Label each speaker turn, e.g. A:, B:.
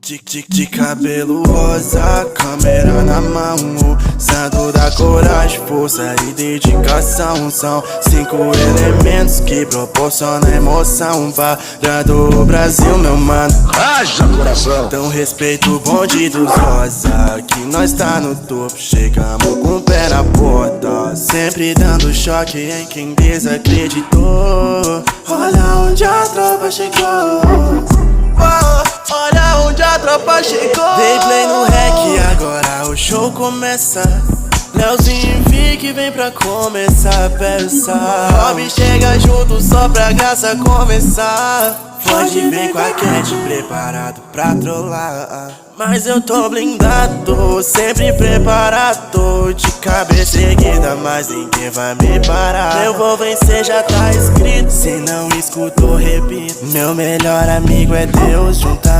A: De cabelo rosa, câmera na mão, santo da coragem, força e dedicação. São 5 elementos que proporcionam emoção para o Brasil, meu mano.
B: Haja coração!
A: Então respeita o bonde dos rosa, que nós tá no topo, chegamos com o pé na porta, sempre dando choque em quem desacreditou. Olha onde a tropa chegou, olha onde a tropa chegou. Dei play no rec, agora o show começa. Leozinho Vic vem pra começar a peça. Rob chega junto só pra graça começar. Pode vir com a Cat preparado pra trollar, mas eu tô blindado, sempre preparado. De cabeça erguida, mas ninguém vai me parar. Eu vou vencer, já tá escrito, se não escutou, repito. Meu melhor amigo é Deus, junta